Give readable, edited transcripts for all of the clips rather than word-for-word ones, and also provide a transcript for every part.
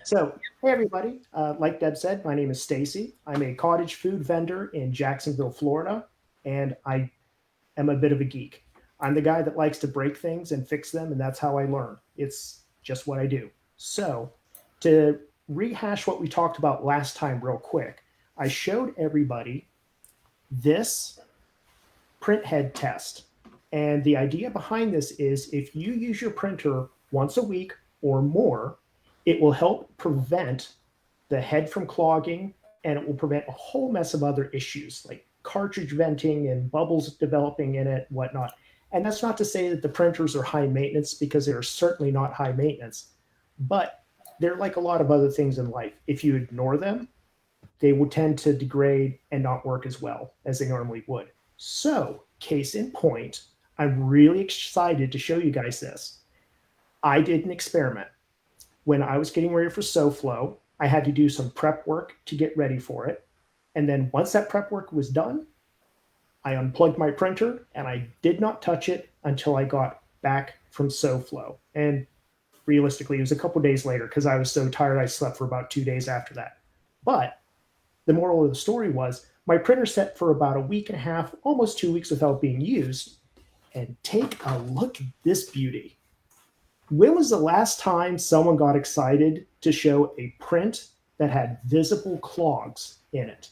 So, hey everybody. Like Deb said, my name is Stacy. I'm a cottage food vendor in Jacksonville, Florida, and I am a bit of a geek. I'm the guy that likes to break things and fix them, and that's how I learn. It's just what I do. So, to rehash what we talked about last time, real quick, I showed everybody this printhead test. And the idea behind this is if you use your printer once a week or more, it will help prevent the head from clogging, and it will prevent a whole mess of other issues like cartridge venting and bubbles developing in it, whatnot. And that's not to say that the printers are high maintenance, because they're certainly not high maintenance, but they're like a lot of other things in life. If you ignore them, they will tend to degrade and not work as well as they normally would. So, case in point, I'm really excited to show you guys this. I did an experiment. When I was getting ready for SoFlo, I had to do some prep work to get ready for it. And then once that prep work was done, I unplugged my printer and I did not touch it until I got back from SoFlo. And realistically, it was a couple days later because I was so tired I slept for about 2 days after that. But the moral of the story was my printer set for about a week and a half, almost 2 weeks without being used. And take a look at this beauty. When was the last time someone got excited to show a print that had visible clogs in it?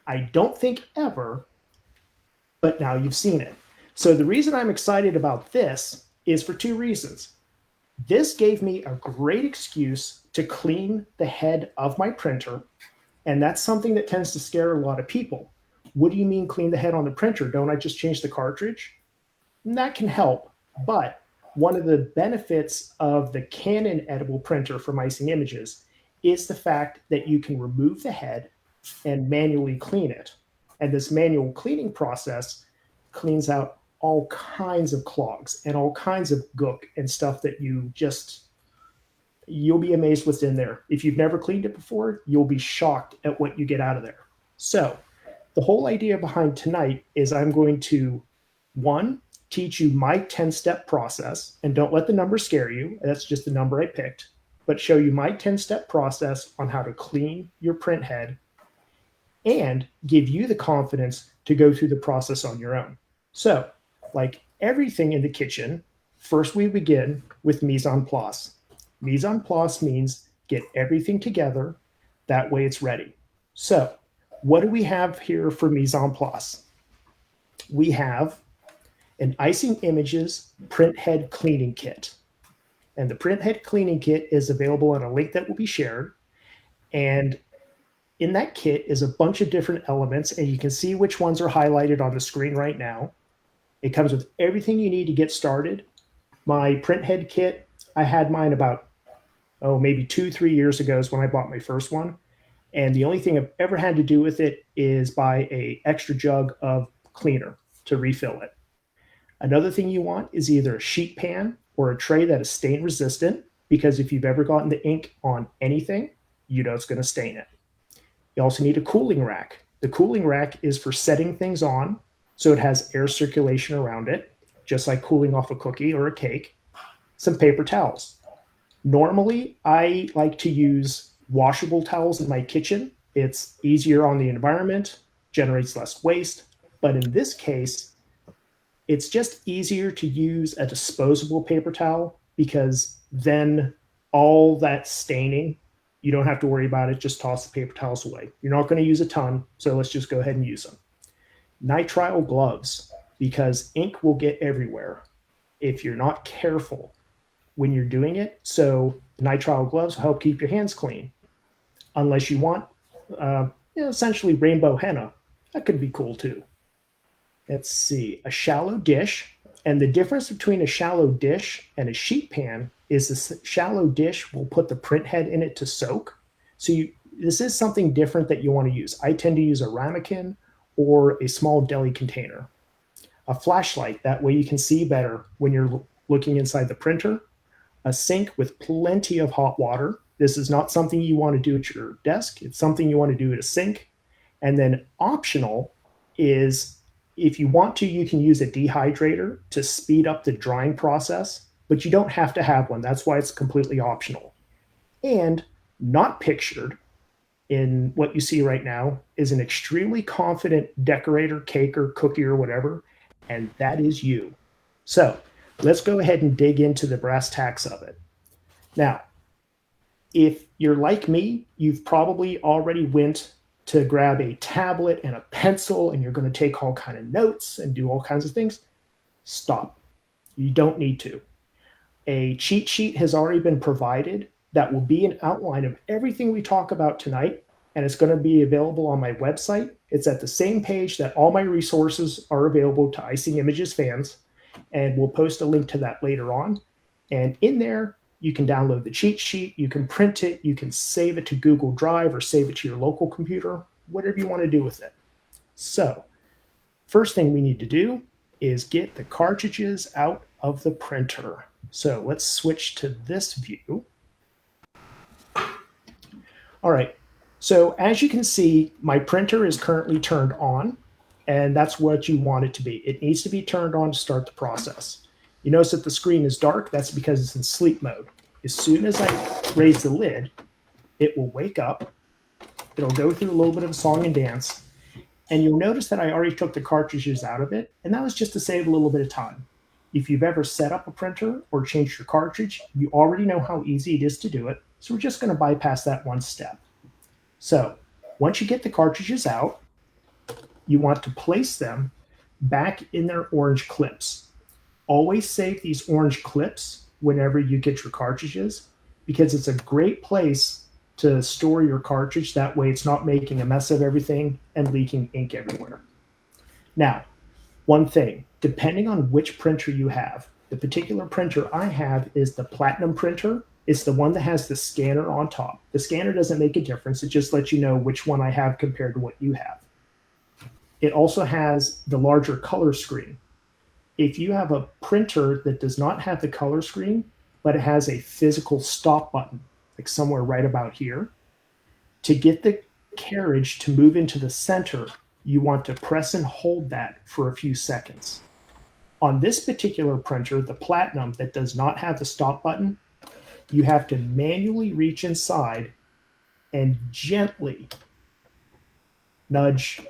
I don't think ever, but now you've seen it. So the reason I'm excited about this is for two reasons. This gave me a great excuse to clean the head of my printer, and that's something that tends to scare a lot of people. What do you mean clean the head on the printer? Don't I just change the cartridge? And that can help, but one of the benefits of the Canon edible printer from Icing Images is the fact that you can remove the head and manually clean it. And this manual cleaning process cleans out all kinds of clogs and all kinds of gook and stuff that you'll be amazed what's in there. If you've never cleaned it before, you'll be shocked at what you get out of there. So the whole idea behind tonight is I'm going to, one, teach you my 10-step process, and don't let the number scare you. That's just the number I picked, but show you my 10-step process on how to clean your print head and give you the confidence to go through the process on your own. So, like everything in the kitchen, first we begin with mise en place. Mise en place means get everything together, that way it's ready. So, what do we have here for mise en place? We have an Icing Images printhead cleaning kit. And the printhead cleaning kit is available on a link that will be shared. And in that kit is a bunch of different elements, and you can see which ones are highlighted on the screen right now. It comes with everything you need to get started. My printhead kit, I had mine about, maybe 2-3 years ago is when I bought my first one. And the only thing I've ever had to do with it is buy an extra jug of cleaner to refill it. Another thing you want is either a sheet pan or a tray that is stain resistant, because if you've ever gotten the ink on anything, you know it's going to stain it. You also need a cooling rack. The cooling rack is for setting things on, so it has air circulation around it, just like cooling off a cookie or a cake. Some paper towels. Normally, I like to use washable towels in my kitchen. It's easier on the environment, generates less waste, but in this case, it's just easier to use a disposable paper towel, because then all that staining, you don't have to worry about it. Just toss the paper towels away. You're not going to use a ton, so let's just go ahead and use them. Nitrile gloves, because ink will get everywhere if you're not careful when you're doing it. So nitrile gloves will help keep your hands clean. Unless you want essentially rainbow henna. That could be cool too. Let's see, a shallow dish. And the difference between a shallow dish and a sheet pan is the shallow dish will put the print head in it to soak. So this is something different that you want to use. I tend to use a ramekin or a small deli container. A flashlight, that way you can see better when you're looking inside the printer. A sink with plenty of hot water. This is not something you want to do at your desk. It's something you want to do at a sink. And then optional is, if you want to, you can use a dehydrator to speed up the drying process, but you don't have to have one. That's why it's completely optional. And not pictured in what you see right now is an extremely confident decorator, caker, cookie, or whatever, and that is you. So let's go ahead and dig into the brass tacks of it. Now, if you're like me, you've probably already went to grab a tablet and a pencil and you're going to take all kind of notes and do all kinds of things. Stop. You don't need to. A cheat sheet has already been provided that will be an outline of everything we talk about tonight, and it's going to be available on my website. It's at the same page that all my resources are available to Icing Images fans, and we'll post a link to that later on. And in there, you can download the cheat sheet, you can print it, you can save it to Google Drive or save it to your local computer, whatever you want to do with it. So, first thing we need to do is get the cartridges out of the printer. So let's switch to this view. All right, so as you can see, my printer is currently turned on, and that's what you want it to be. It needs to be turned on to start the process. You notice that the screen is dark. That's because it's in sleep mode. As soon as I raise the lid, it will wake up. It'll go through a little bit of a song and dance, and you'll notice that I already took the cartridges out of it, and that was just to save a little bit of time. If you've ever set up a printer or changed your cartridge, you already know how easy it is to do it, so we're just going to bypass that one step. So once you get the cartridges out, you want to place them back in their orange clips. Always save these orange clips whenever you get your cartridges, because it's a great place to store your cartridge. That way it's not making a mess of everything and leaking ink everywhere. Now, one thing, depending on which printer you have, the particular printer I have is the Platinum printer. It's the one that has the scanner on top. The scanner doesn't make a difference. It just lets you know which one I have compared to what you have. It also has the larger color screen. If you have a printer that does not have the color screen, but it has a physical stop button, like somewhere right about here, to get the carriage to move into the center, you want to press and hold that for a few seconds. On this particular printer, the Platinum that does not have the stop button, you have to manually reach inside and gently nudge.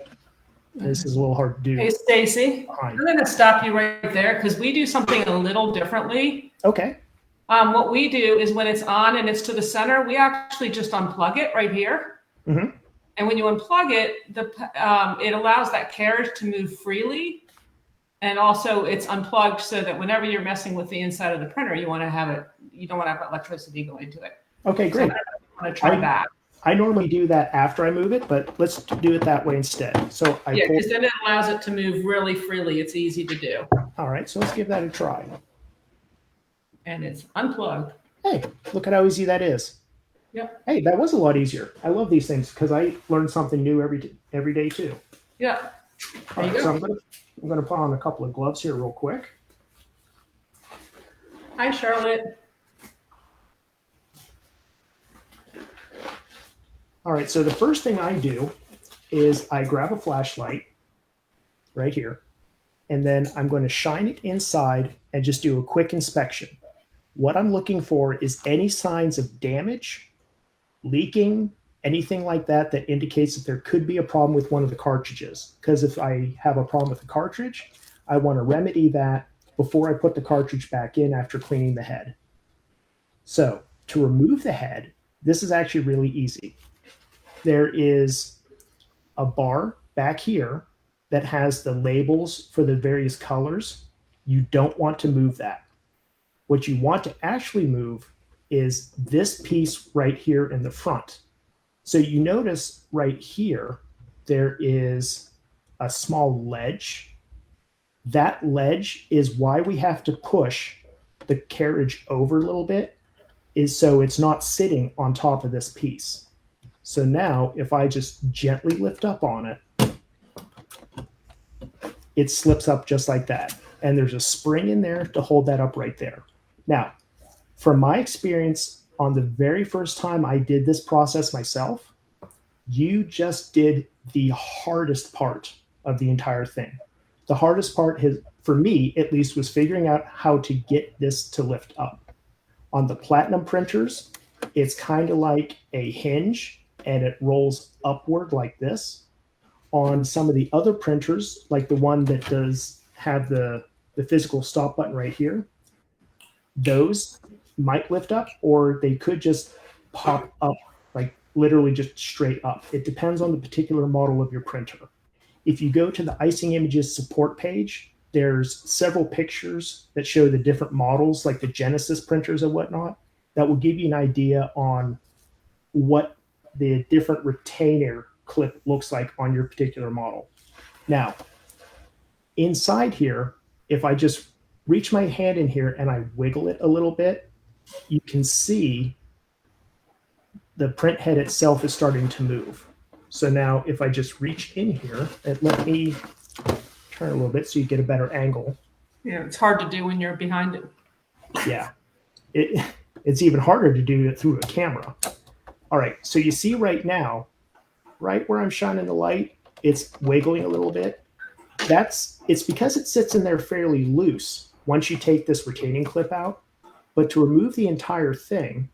This is a little hard to do. Hey, Stacey, I'm going to stop you right there because we do something a little differently. Okay. What we do is when it's on and it's to the center, we actually just unplug it right here. Mm-hmm. And when you unplug it, it allows that carriage to move freely. And also it's unplugged so that whenever you're messing with the inside of the printer, you don't want to have electricity going to it. Okay, great. So I'm going to try that. I normally do that after I move it, but let's do it that way instead. So because then it allows it to move really freely. It's easy to do. All right, so let's give that a try. And it's unplugged. Hey, look at how easy that is. Yep. Hey, that was a lot easier. I love these things because I learn something new every day too. Yeah. All right, so I'm going to put on a couple of gloves here real quick. Hi, Charlotte. All right, so the first thing I do is I grab a flashlight right here, and then I'm going to shine it inside and just do a quick inspection. What I'm looking for is any signs of damage, leaking, anything like that that indicates that there could be a problem with one of the cartridges. Because if I have a problem with the cartridge, I want to remedy that before I put the cartridge back in after cleaning the head. So to remove the head, this is actually really easy. There is a bar back here that has the labels for the various colors. You don't want to move that. What you want to actually move is this piece right here in the front. So you notice right here, there is a small ledge. That ledge is why we have to push the carriage over a little bit, is so it's not sitting on top of this piece. So now if I just gently lift up on it, it slips up just like that. And there's a spring in there to hold that up right there. Now, from my experience on the very first time I did this process myself, you just did the hardest part of the entire thing. The hardest part, for me at least, was figuring out how to get this to lift up. On the Platinum printers, It's kind of like a hinge, and it rolls upward like this. On some of the other printers, like the one that does have the physical stop button right here, those might lift up, or they could just pop up, like literally just straight up. It depends on the particular model of your printer. If you go to the Icing Images support page, there's several pictures that show the different models, like the Genesis printers and whatnot, that will give you an idea on what the different retainer clip looks like on your particular model. Now, inside here, if I just reach my hand in here and I wiggle it a little bit, you can see the print head itself is starting to move. So now if I just reach in here, and let me turn a little bit so you get a better angle. Yeah, it's hard to do when you're behind it. Yeah, it's even harder to do it through a camera. All right, so you see right now, right where I'm shining the light, it's wiggling a little bit. It's because it sits in there fairly loose once you take this retaining clip out. But to remove the entire thing,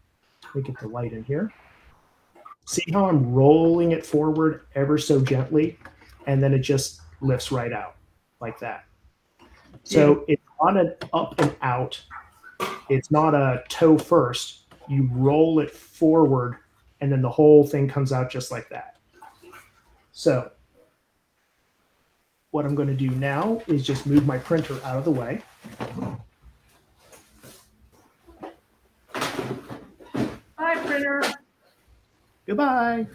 let me get the light in here. See how I'm rolling it forward ever so gently, and then it just lifts right out like that. So it's not an up and out. It's not a toe first. You roll it forward, and then the whole thing comes out just like that. So what I'm going to do now is just move my printer out of the way. Hi, printer. Goodbye.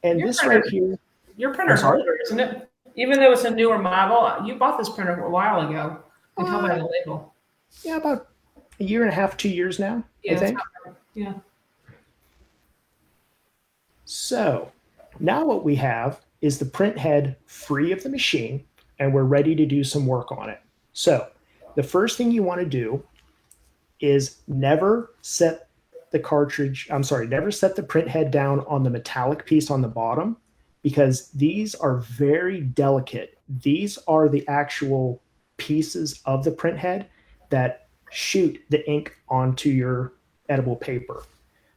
And Your this printer, right here. Your printer's older, isn't it? Even though it's a newer model, you bought this printer a while ago. I can tell by the label. Yeah, about a year and a half, 2 years now, Yeah, I think. Yeah. So now what we have is the print head free of the machine, and we're ready to do some work on it. So the first thing you want to do is never set the print head down on the metallic piece on the bottom, because these are very delicate. These are the actual pieces of the print head that shoot the ink onto your edible paper.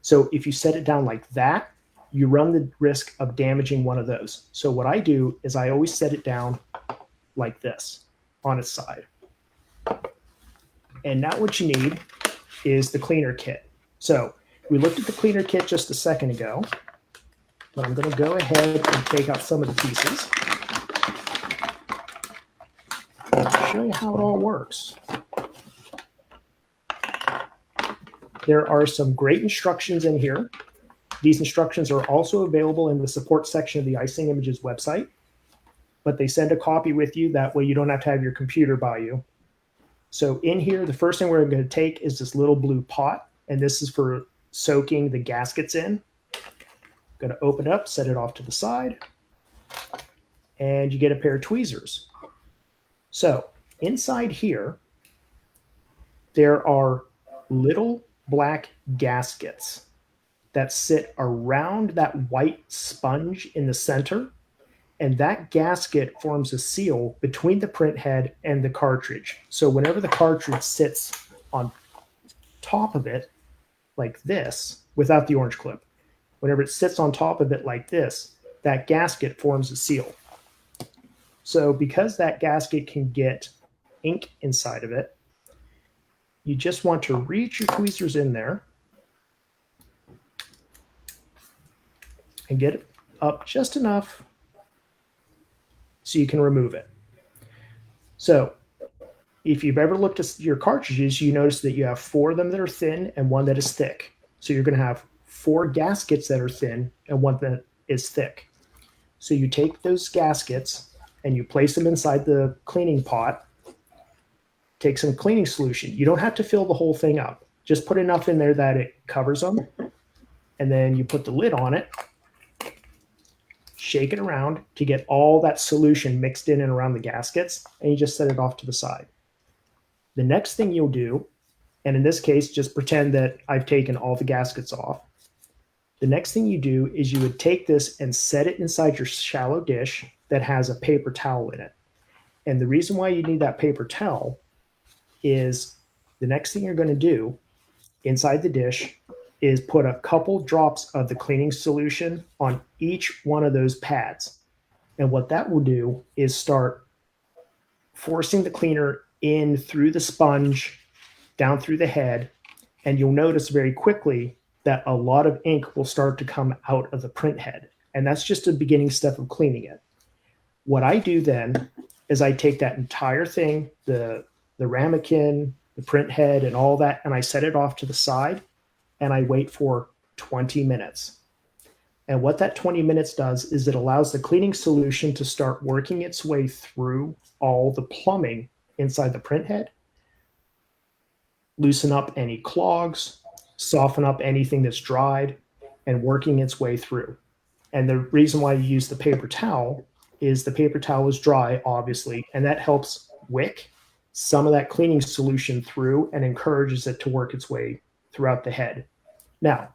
So if you set it down like that, you run the risk of damaging one of those. So what I do is I always set it down like this on its side. And now what you need is the cleaner kit. So we looked at the cleaner kit just a second ago, but I'm going to go ahead and take out some of the pieces and show you how it all works. There are some great instructions in here. These instructions are also available in the support section of the Icing Images website, but they send a copy with you. That way you don't have to have your computer by you. So in here, the first thing we're going to take is this little blue pot, and this is for soaking the gaskets in. Going to open it up, set it off to the side, and you get a pair of tweezers. So inside here, there are little black gaskets that sit around that white sponge in the center, and that gasket forms a seal between the print head and the cartridge. So whenever the cartridge sits on top of it like this, without the orange clip, whenever it sits on top of it like this, that gasket forms a seal. So because that gasket can get ink inside of it, you just want to reach your tweezers in there and get it up just enough so you can remove it. So if you've ever looked at your cartridges, you notice that you have 4 of them that are thin and 1 that is thick. So you're going to have 4 gaskets that are thin and 1 that is thick. So you take those gaskets and you place them inside the cleaning pot. Take some cleaning solution. You don't have to fill the whole thing up. Just put enough in there that it covers them. And then you put the lid on it, shake it around to get all that solution mixed in and around the gaskets, and you just set it off to the side. The next thing you'll do, and in this case, just pretend that I've taken all the gaskets off. The next thing you do is you would take this and set it inside your shallow dish that has a paper towel in it. And the reason why you need that paper towel is the next thing you're going to do inside the dish is put a couple drops of the cleaning solution on each one of those pads. And what that will do is start forcing the cleaner in through the sponge, down through the head, and you'll notice very quickly that a lot of ink will start to come out of the print head. And that's just a beginning step of cleaning it. What I do then is I take that entire thing, the ramekin, the print head, and all that, and I set it off to the side, and I wait for 20 minutes. And what that 20 minutes does is it allows the cleaning solution to start working its way through all the plumbing inside the print head, loosen up any clogs, soften up anything that's dried, and working its way through. And the reason why you use the paper towel is the paper towel is dry, obviously, and that helps wick some of that cleaning solution through and encourages it to work its way throughout the head. Now,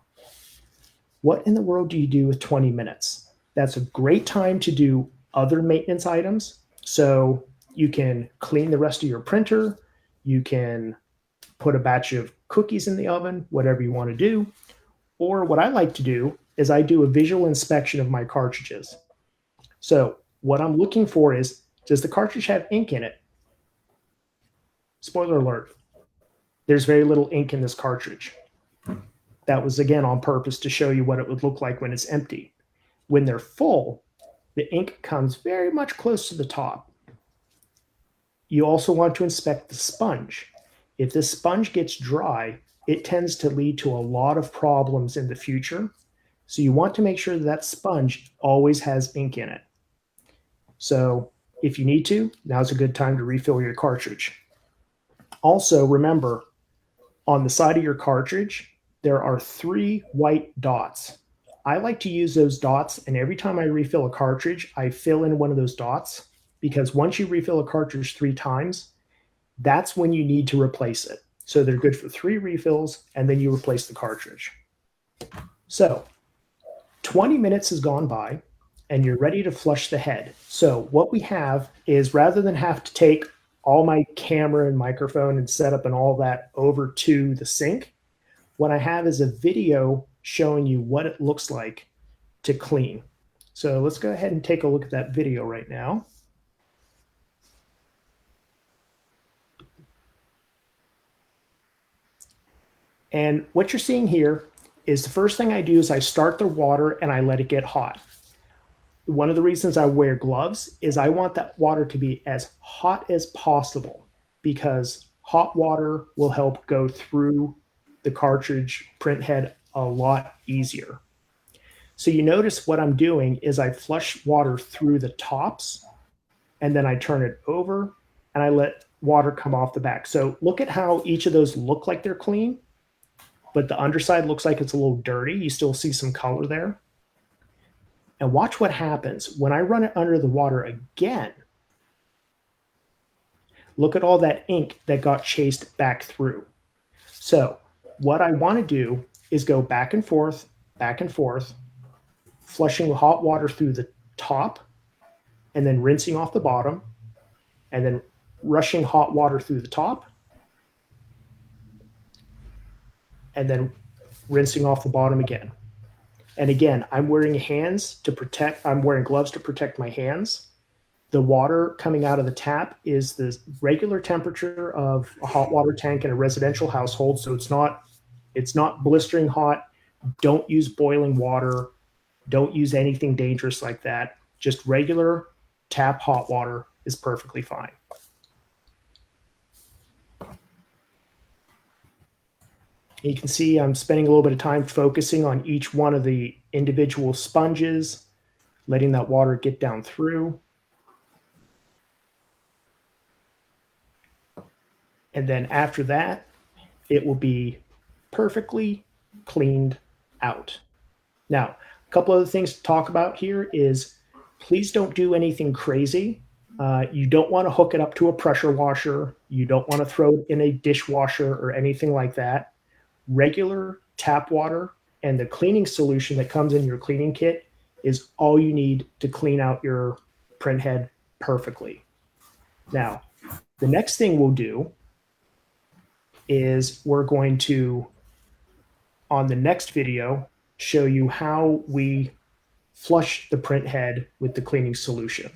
what in the world do you do with 20 minutes? That's a great time to do other maintenance items. So you can clean the rest of your printer. You can put a batch of cookies in the oven, whatever you want to do. Or what I like to do is I do a visual inspection of my cartridges. So what I'm looking for is, does the cartridge have ink in it? Spoiler alert, there's very little ink in this cartridge. That was, again, on purpose to show you what it would look like when it's empty. When they're full, the ink comes very much close to the top. You also want to inspect the sponge. If the sponge gets dry, it tends to lead to a lot of problems in the future. So you want to make sure that sponge always has ink in it. So if you need to, now's a good time to refill your cartridge. Also, remember, on the side of your cartridge, there are 3 white dots. I like to use those dots, and every time I refill a cartridge, I fill in one of those dots, because once you refill a cartridge 3 times, that's when you need to replace it. So they're good for 3 refills, and then you replace the cartridge. So 20 minutes has gone by, and you're ready to flush the head. So what we have is, rather than have to take all my camera and microphone and setup and all that over to the sink, what I have is a video showing you what it looks like to clean. So let's go ahead and take a look at that video right now. And what you're seeing here is, the first thing I do is I start the water and I let it get hot. One of the reasons I wear gloves is I want that water to be as hot as possible, because hot water will help go through the cartridge print head a lot easier. So you notice what I'm doing is I flush water through the tops, and then I turn it over and I let water come off the back. So look at how each of those look like they're clean, but the underside looks like it's a little dirty. You still see some color there. And watch what happens when I run it under the water again. Look at all that ink that got chased back through. So what I want to do is go back and forth, flushing hot water through the top, and then rinsing off the bottom, and then rushing hot water through the top, and then rinsing off the bottom again. And again, I'm wearing gloves to protect my hands. The water coming out of the tap is the regular temperature of a hot water tank in a residential household. So it's not blistering hot. Don't use boiling water. Don't use anything dangerous like that. Just regular tap hot water is perfectly fine. You can see I'm spending a little bit of time focusing on each one of the individual sponges, letting that water get down through. And then after that, it will be perfectly cleaned out. Now, a couple other things to talk about here is, please don't do anything crazy. You don't want to hook it up to a pressure washer. You don't want to throw it in a dishwasher or anything like that. Regular tap water and the cleaning solution that comes in your cleaning kit is all you need to clean out your print head perfectly. Now, the next thing we'll do is we're going to on the next video, show you how we flush the print head with the cleaning solution.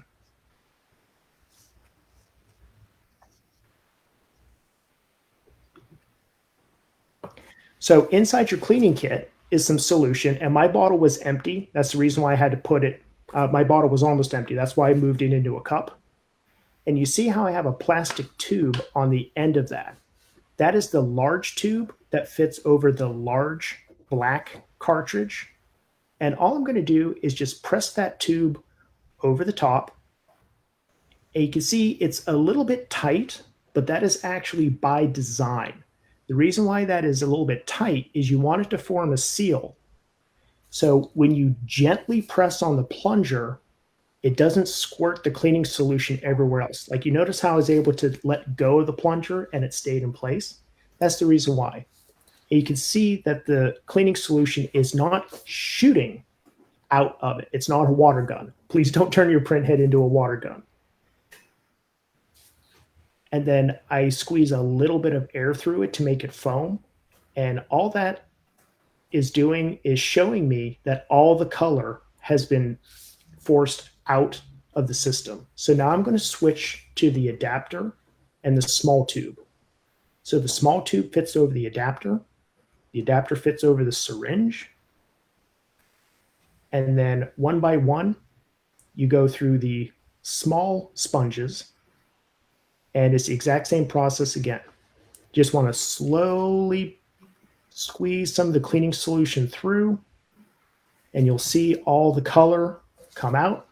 So inside your cleaning kit is some solution, and my bottle was empty. That's the reason why I had to put it, my bottle was almost empty. That's why I moved it into a cup. And you see how I have a plastic tube on the end of that. That is the large tube that fits over the large black cartridge. And all I'm going to do is just press that tube over the top. And you can see it's a little bit tight, but that is actually by design. The reason why that is a little bit tight is you want it to form a seal. So when you gently press on the plunger, it doesn't squirt the cleaning solution everywhere else. Like you notice how I was able to let go of the plunger and it stayed in place? That's the reason why. And you can see that the cleaning solution is not shooting out of it. It's not a water gun. Please don't turn your print head into a water gun. And then I squeeze a little bit of air through it to make it foam. And all that is doing is showing me that all the color has been forced out of the system. So now I'm going to switch to the adapter and the small tube. So the small tube fits over the adapter fits over the syringe. And then one by one, you go through the small sponges. And it's the exact same process again. Just want to slowly squeeze some of the cleaning solution through, and you'll see all the color come out.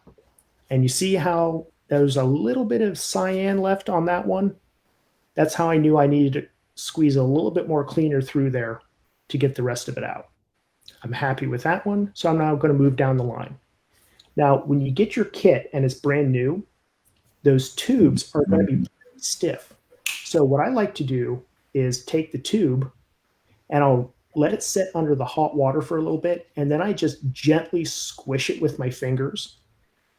And you see how there's a little bit of cyan left on that one. That's how I knew I needed to squeeze a little bit more cleaner through there to get the rest of it out. I'm happy with that one, so I'm now going to move down the line. Now, when you get your kit and it's brand new, those tubes are going to be stiff. So what I like to do is take the tube and I'll let it sit under the hot water for a little bit, and then I just gently squish it with my fingers.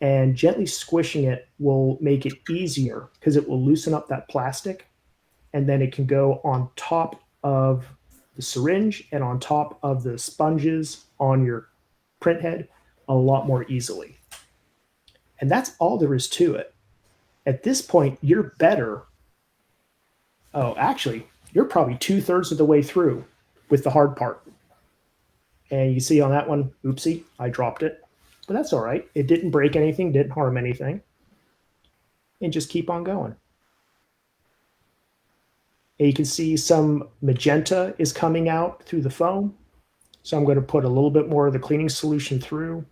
And gently squishing it will make it easier because it will loosen up that plastic, and then it can go on top of the syringe and on top of the sponges on your print head a lot more easily. And that's all there is to it. At this point, you're better. Oh, actually, you're probably 2/3 of the way through with the hard part. And you see on that one, oopsie, I dropped it. But that's all right. It didn't break anything, didn't harm anything. And just keep on going. And you can see some magenta is coming out through the foam. So I'm going to put a little bit more of the cleaning solution through.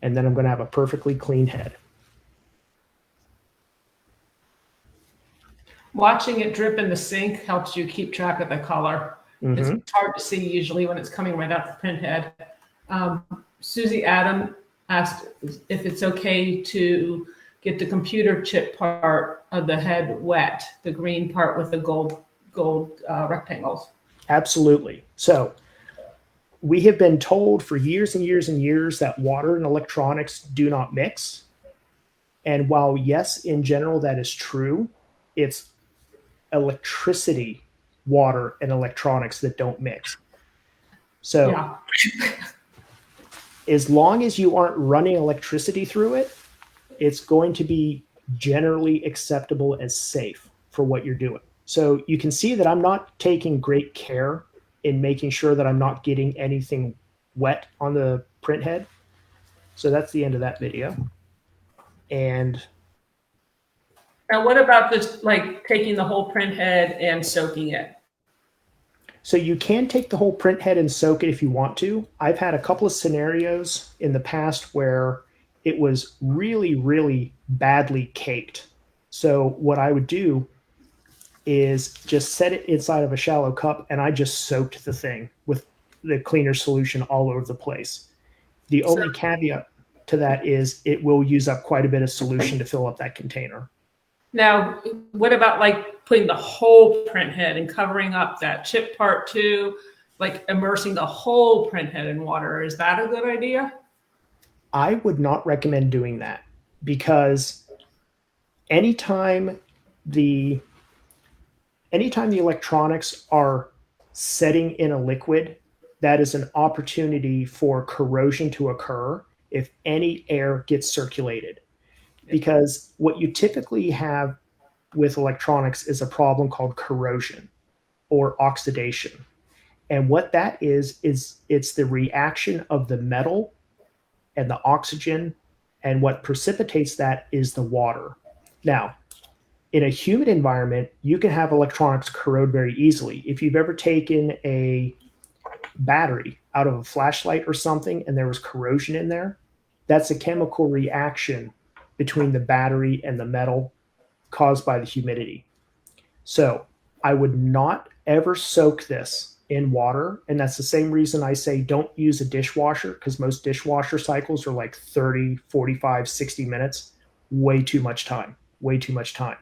And then I'm going to have a perfectly clean head. Watching it drip in the sink helps you keep track of the color. Mm-hmm. It's hard to see usually when it's coming right out the print head. Susie Adam asked if it's okay to get the computer chip part of the head wet, the green part with the gold rectangles. Absolutely. So we have been told for years and years and years that water and electronics do not mix. And while yes, in general, that is true, it's electricity, water, and electronics that don't mix. So yeah. As long as you aren't running electricity through it, it's going to be generally acceptable as safe for what you're doing. So you can see that I'm not taking great care in making sure that I'm not getting anything wet on the print head. So that's the end of that video. And now what about just like taking the whole print head and soaking it? So you can take the whole print head and soak it if you want to. I've had a couple of scenarios in the past where it was really, really badly caked. So what I would do is just set it inside of a shallow cup, and I just soaked the thing with the cleaner solution all over the place. The only caveat to that is it will use up quite a bit of solution to fill up that container. Now, what about like putting the whole print head and covering up that chip part too, like immersing the whole print head in water? Is that a good idea? I would not recommend doing that, because anytime the electronics are setting in a liquid, that is an opportunity for corrosion to occur if any air gets circulated. Because what you typically have with electronics is a problem called corrosion or oxidation. And what that is it's the reaction of the metal and the oxygen, and what precipitates that is the water. Now, in a humid environment, you can have electronics corrode very easily. If you've ever taken a battery out of a flashlight or something and there was corrosion in there, that's a chemical reaction between the battery and the metal caused by the humidity. So I would not ever soak this in water. And that's the same reason I say don't use a dishwasher, because most dishwasher cycles are like 30, 45, 60 minutes. Way too much time. Way too much time.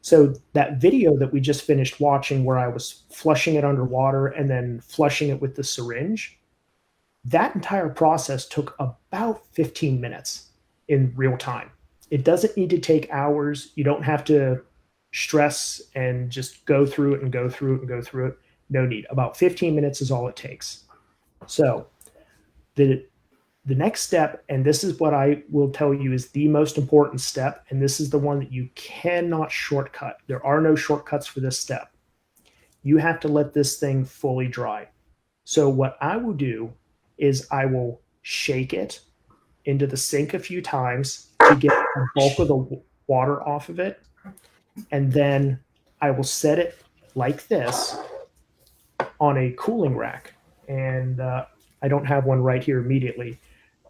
So that video that we just finished watching where I was flushing it underwater and then flushing it with the syringe, that entire process took about 15 minutes in real time. It doesn't need to take hours. You don't have to stress and just go through it and go through it and go through it. No need. About 15 minutes is all it takes. So the next step, and this is what I will tell you is the most important step, and this is the one that you cannot shortcut. There are no shortcuts for this step. You have to let this thing fully dry. So what I will do is I will shake it into the sink a few times to get the bulk of the water off of it. And then I will set it like this on a cooling rack. And I don't have one right here immediately.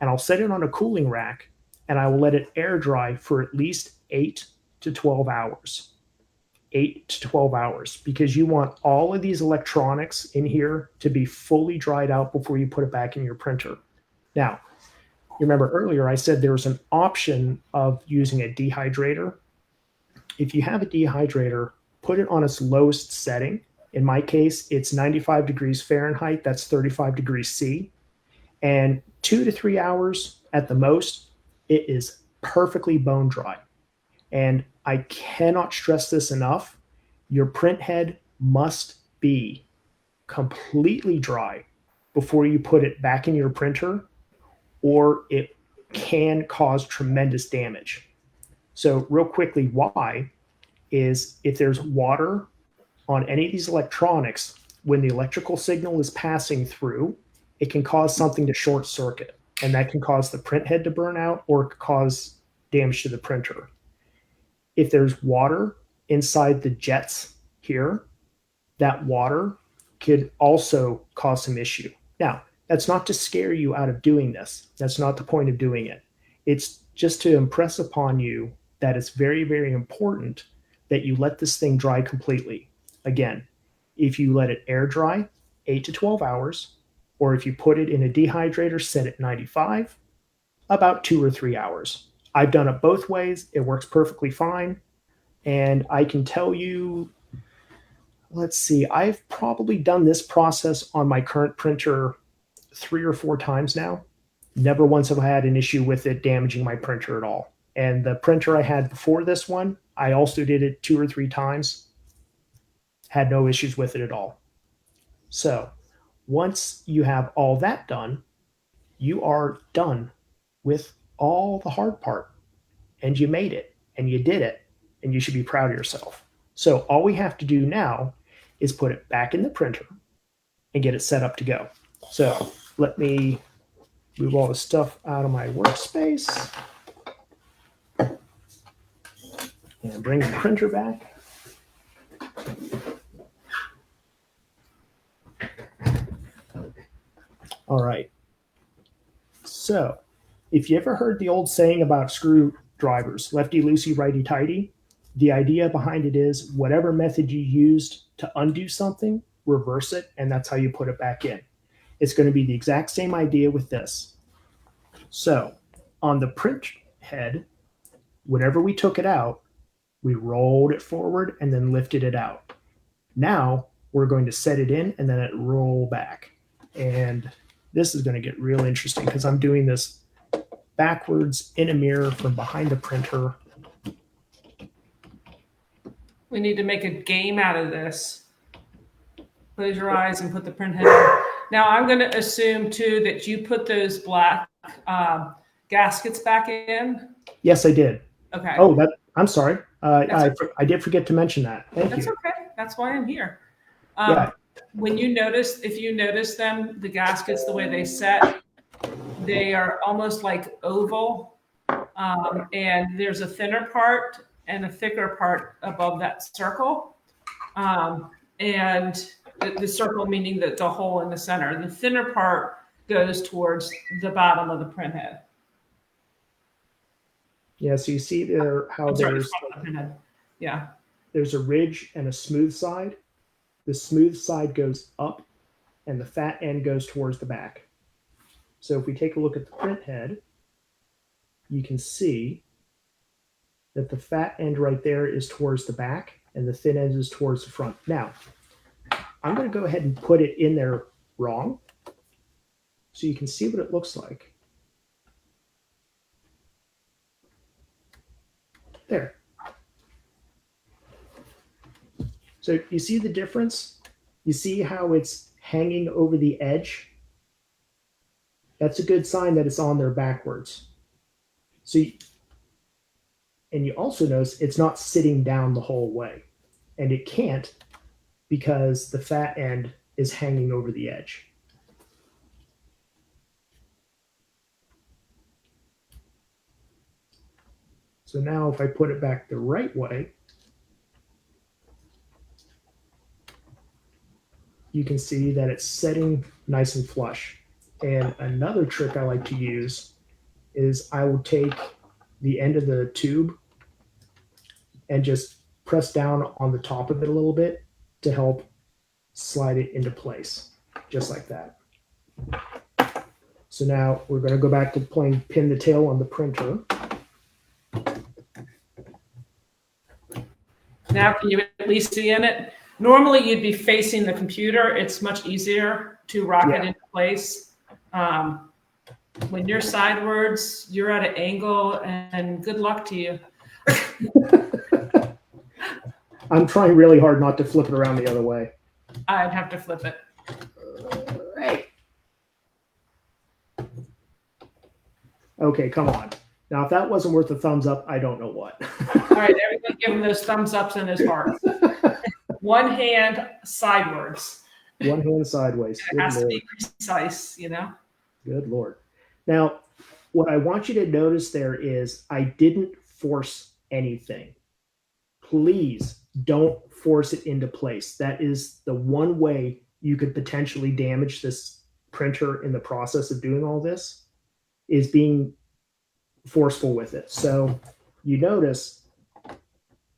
And I'll set it on a cooling rack and I will let it air dry for at least 8 to 12 hours. 8 to 12 hours, because you want all of these electronics in here to be fully dried out before you put it back in your printer. Now, you remember earlier I said there was an option of using a dehydrator. If you have a dehydrator, put it on its lowest setting. In my case, it's 95 degrees Fahrenheit. That's 35 degrees C. And 2 to 3 hours at the most, it is perfectly bone dry. And I cannot stress this enough. Your print head must be completely dry before you put it back in your printer, or it can cause tremendous damage. So real quickly, why is if there's water on any of these electronics, when the electrical signal is passing through, it can cause something to short circuit, and that can cause the print head to burn out or cause damage to the printer. If there's water inside the jets here, that water could also cause some issue. Now, that's not to scare you out of doing this. That's not the point of doing it. It's just to impress upon you that it's very, very important that you let this thing dry completely. Again, if you let it air dry 8 to 12 hours, or if you put it in a dehydrator set at 95, about 2 or 3 hours. I've done it both ways. It works perfectly fine. And I can tell you, let's see, I've probably done this process on my current printer 3 or 4 times now. Never once have I had an issue with it damaging my printer at all. And the printer I had before this one, I also did it 2 or 3 times. Had no issues with it at all. So once you have all that done, you are done with all the hard part. And you made it, and you did it, and you should be proud of yourself. So all we have to do now is put it back in the printer and get it set up to go. So let me move all the stuff out of my workspace and bring the printer back. All right. So if you ever heard the old saying about screwdrivers, lefty loosey, righty tighty, the idea behind it is whatever method you used to undo something, reverse it, and that's how you put it back in. It's going to be the exact same idea with this. So on the print head, whenever we took it out, we rolled it forward and then lifted it out. Now we're going to set it in and then it roll back. And this is going to get real interesting because I'm doing this backwards in a mirror from behind the printer. We need to make a game out of this. Close your eyes and put the print head in. Now I'm going to assume too that you put those black gaskets back in. Yes, I did. Okay. Oh, I'm sorry. Okay. I did forget to mention that. Thank That's you. okay. That's why I'm here. Yeah. When you notice, if you notice them, the gaskets, the way they set, they are almost like oval. And there's a thinner part and a thicker part above that circle. And the circle meaning the hole in the center. The thinner part goes towards the bottom of the print head. Yeah, so you see there how there's yeah. There's a ridge and a smooth side. The smooth side goes up and the fat end goes towards the back. So if we take a look at the print head, you can see that the fat end right there is towards the back and the thin end is towards the front. Now, I'm going to go ahead and put it in there wrong so you can see what it looks like. There. So you see the difference? You see how it's hanging over the edge? That's a good sign that it's on there backwards. So, and you also notice it's not sitting down the whole way. And it can't because the fat end is hanging over the edge. So now if I put it back the right way, you can see that it's setting nice and flush. And another trick I like to use is I will take the end of the tube and just press down on the top of it a little bit to help slide it into place, just like that. So now we're going to go back to playing pin the tail on the printer. Now can you at least see in it? Normally you'd be facing the computer. It's much easier to rock it into place. When you're sidewards, you're at an angle, and good luck to you. I'm trying really hard not to flip it around the other way. I'd have to flip it. Right. Okay, come on. Now, if that wasn't worth a thumbs up, I don't know what. All right, everyone give him those thumbs ups in his heart. One hand sidewards. One hand sideways. It has to be precise, you know? Good Lord. Now, what I want you to notice there is I didn't force anything. Please don't force it into place. That is the one way you could potentially damage this printer in the process of doing all this, is being forceful with it. So you notice,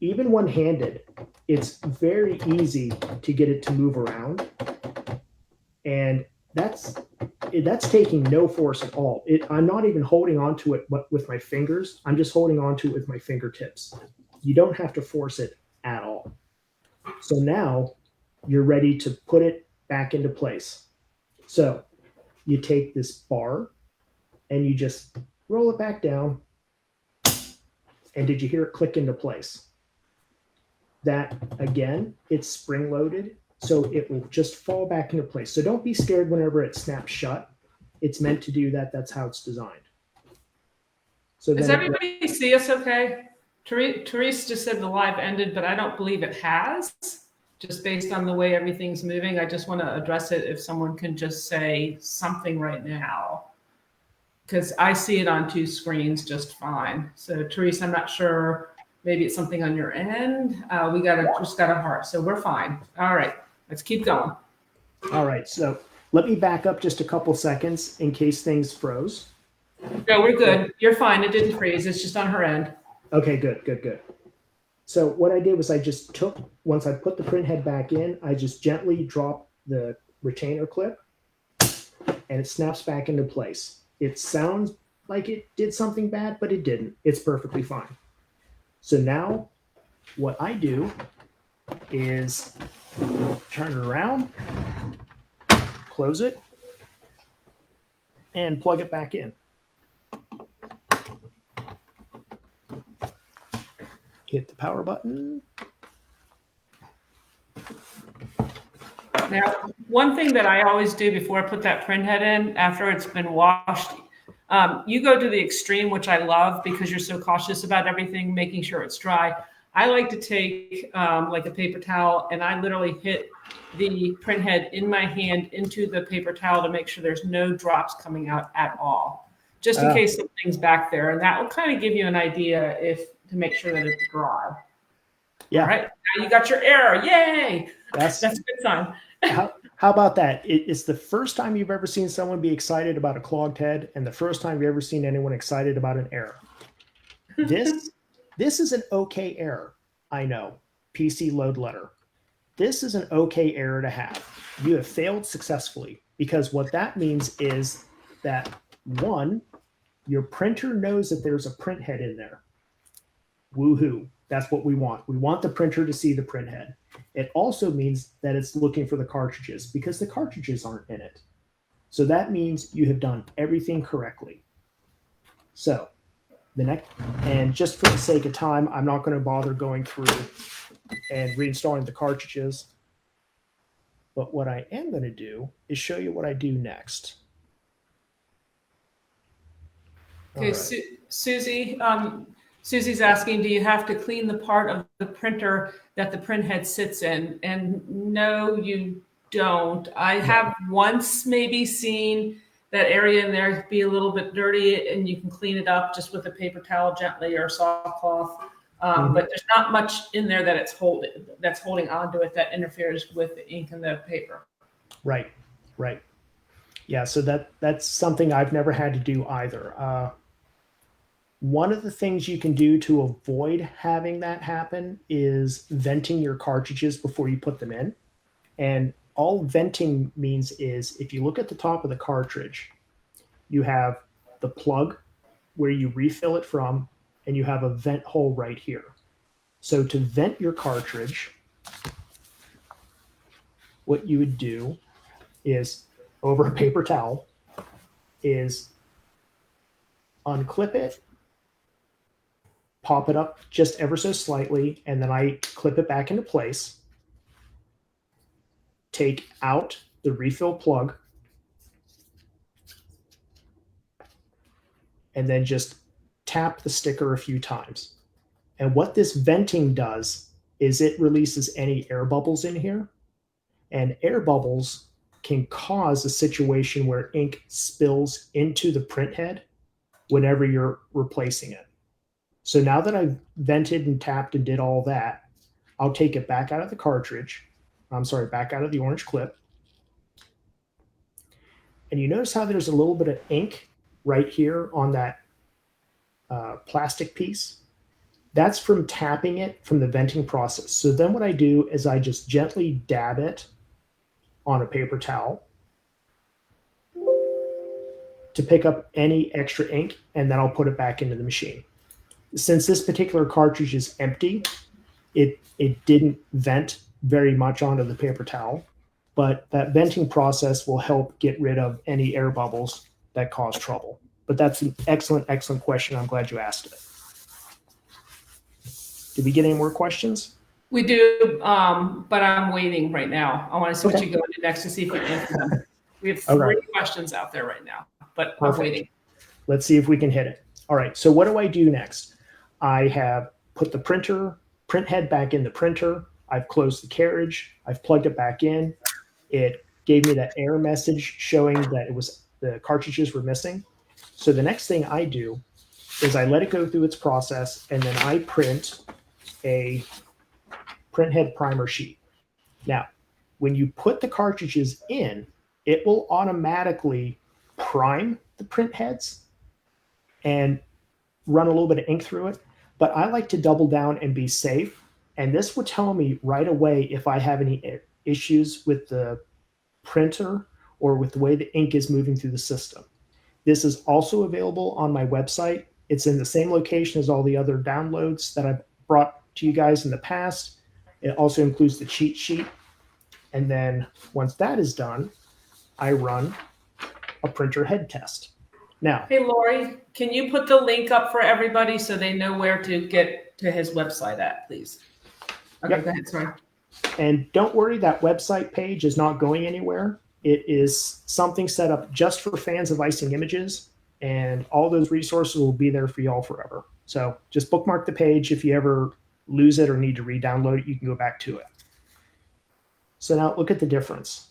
even one-handed, it's very easy to get it to move around. And that's taking no force at all. I'm not even holding onto it with my fingers. I'm just holding onto it with my fingertips. You don't have to force it at all. So now you're ready to put it back into place. So you take this bar and you just roll it back down. And did you hear it click into place? That, again, it's spring-loaded, so it will just fall back into place. So don't be scared whenever it snaps shut. It's meant to do that. That's how it's designed. So does everybody see us okay? Therese just said the live ended, but I don't believe it has, just based on the way everything's moving. I just want to address it if someone can just say something right now, because I see it on two screens just fine. So Therese, I'm not sure. Maybe it's something on your end. We just got a heart, so we're fine. All right, let's keep going. All right, so let me back up just a couple seconds in case things froze. No, we're good. You're fine. It didn't freeze. It's just on her end. Okay, good. So what I did was I just took, once I put the print head back in, I just gently dropped the retainer clip and it snaps back into place. It sounds like it did something bad, but it didn't. It's perfectly fine. So now what I do is turn it around, close it, and plug it back in. Hit the power button. Now, one thing that I always do before I put that print head in, after it's been washed, you go to the extreme, which I love because you're so cautious about everything, making sure it's dry. I like to take like a paper towel and I literally hit the print head in my hand into the paper towel to make sure there's no drops coming out at all, just in case something's back there. And that will kind of give you an idea to make sure that it's dry. Yeah. All right. Now you got your error. Yay. That's a good sign. How about that? It's the first time you've ever seen someone be excited about a clogged head and the first time you've ever seen anyone excited about an error. This is an okay error. I know. PC load letter. This is an okay error to have. You have failed successfully because what that means is that, one, your printer knows that there's a print head in there. Woohoo. That's what we want. We want the printer to see the print head. It also means that it's looking for the cartridges because the cartridges aren't in it. So that means you have done everything correctly. So the next, and just for the sake of time, I'm not going to bother going through and reinstalling the cartridges. But what I am going to do is show you what I do next. Okay, right. Susie's asking, do you have to clean the part of the printer that the print head sits in? And no, you don't. I have once maybe seen that area in there be a little bit dirty and you can clean it up just with a paper towel gently or a soft cloth. But there's not much in there that's holding onto it that interferes with the ink and the paper. Right. Yeah, so that's something I've never had to do either. One of the things you can do to avoid having that happen is venting your cartridges before you put them in. And all venting means is if you look at the top of the cartridge, you have the plug where you refill it from, and you have a vent hole right here. So to vent your cartridge, what you would do is, over a paper towel, is unclip it, pop it up just ever so slightly, and then I clip it back into place. Take out the refill plug, and then just tap the sticker a few times. And what this venting does is it releases any air bubbles in here. And air bubbles can cause a situation where ink spills into the print head whenever you're replacing it. So now that I've vented and tapped and did all that, I'll take it back out of the cartridge. Back out of the orange clip. And you notice how there's a little bit of ink right here on that plastic piece? That's from tapping it from the venting process. So then what I do is I just gently dab it on a paper towel to pick up any extra ink, and then I'll put it back into the machine. Since this particular cartridge is empty, it didn't vent very much onto the paper towel, but that venting process will help get rid of any air bubbles that cause trouble. But that's an excellent question. I'm glad you asked it. Did we get any more questions? We do, but I'm waiting right now. I want to see what you go into next to see if we can answer them. We have three questions out there right now, but I'm waiting. Let's see if we can hit it. All right, so what do I do next? I have put the print head back in the printer. I've closed the carriage. I've plugged it back in. It gave me that error message showing that the cartridges were missing. So the next thing I do is I let it go through its process, and then I print a printhead primer sheet. Now, when you put the cartridges in, it will automatically prime the print heads and run a little bit of ink through it. But I like to double down and be safe. And this will tell me right away if I have any issues with the printer or with the way the ink is moving through the system. This is also available on my website. It's in the same location as all the other downloads that I've brought to you guys in the past. It also includes the cheat sheet. And then once that is done, I run a printer head test. Now, hey, Lori, can you put the link up for everybody so they know where to get to his website at, please? Okay, Go ahead, sorry. And don't worry, that website page is not going anywhere. It is something set up just for fans of Icing Images, and all those resources will be there for y'all forever. So just bookmark the page. If you ever lose it or need to re-download it, you can go back to it. So now look at the difference.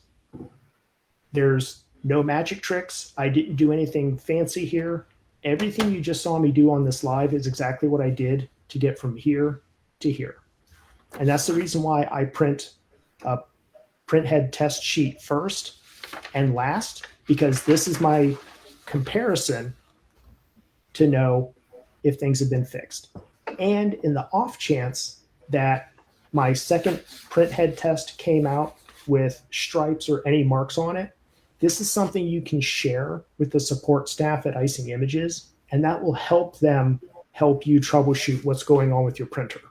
There's no magic tricks. I didn't do anything fancy here. Everything you just saw me do on this live is exactly what I did to get from here to here. And that's the reason why I print a printhead test sheet first and last, because this is my comparison to know if things have been fixed. And in the off chance that my second printhead test came out with stripes or any marks on it, this is something you can share with the support staff at Icing Images, and that will help them help you troubleshoot what's going on with your printer.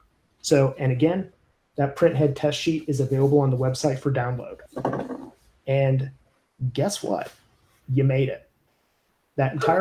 So, and again, that printhead test sheet is available on the website for download. And guess what? You made it. That entire